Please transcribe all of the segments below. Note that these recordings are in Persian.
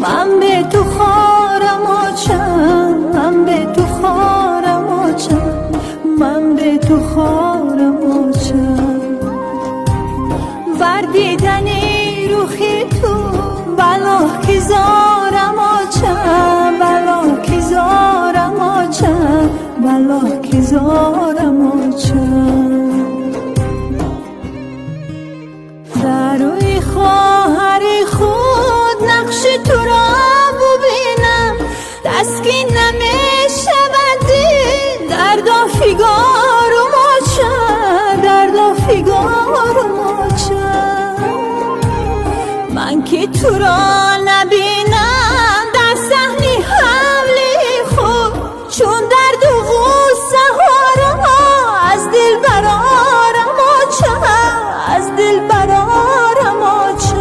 من به تو خارم آچم، من به تو خارم آچم، من به تو خارم آچم. وردیدنی روخی تو بلا که زارم آچم، بلا که زارم آچم، بلا که زارم آچم. در روی خواهر خود نقش تو را ببینم، دستگی نمیشود درد و فیگارم آچم، درد و فیگارم آچم. من که تو را نبینم در صحنه حمل خود، چون درد و غصه ها را از دل برارم آچم، از دل برارم آچم.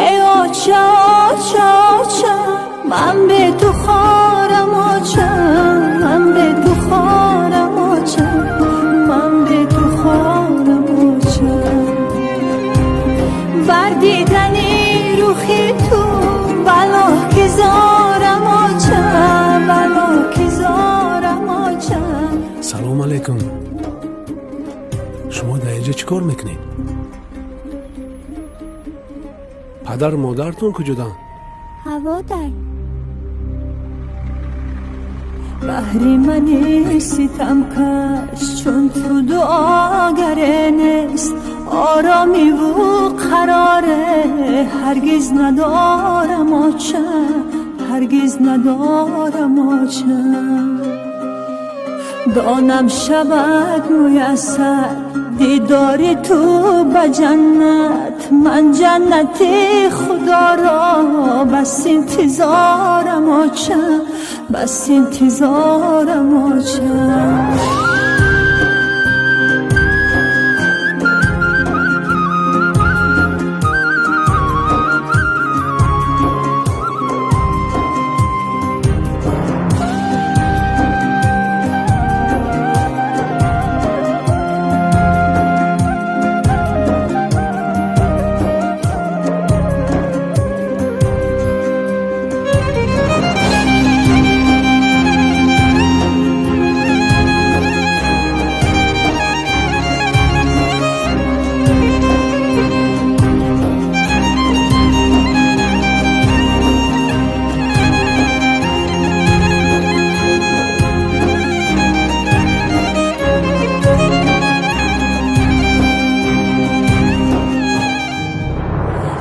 ای آچه آچه آچه من به تو خارم آچم، من به تو خارم آچم، من به تو خارم آچم. وردیدنی روخی تو بلا که زارم آچم، بلا که زارم آچم. سلام علیکم. شما در اینجا چی کار میکنید؟ پدر مادرتون کجادن؟ هوا در بحری منی ستم کش، چون تو دعاگره نیست آرامی و قراره. هرگز ندارم آچم، هرگز ندارم آچم. دانم شود میسر دیدار تو به جنت، من جنت خدا را بس انتظارم آچم، بس انتظارم آچم.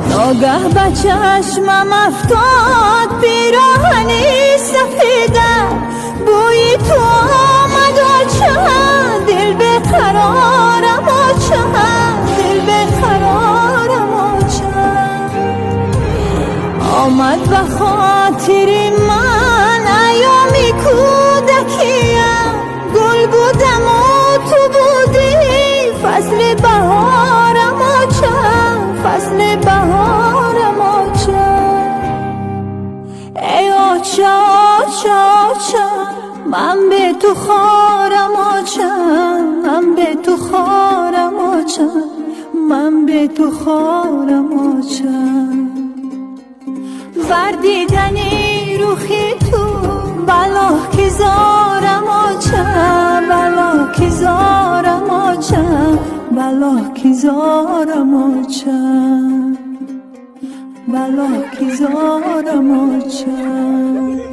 ناگه به چشمم افتاد پیراهنی سفیده، بوی تو آمد آچم، دل به قرارم آچم، دل به قرارم آچم. آمد به خاطر من ایامی کودکیم، گل بودم و تو بودی فصل بهارم آچم، فصل بهارم آچم. ای آچه آچه آچه من به تو خارم آچم، من به تو خارم آچم، من به تو خارم آچم. وردیدنی روخی تو بلا که زارم آچم، بلا که زارم آچم، بلا که زارم آچم، بلا که زارم آچم.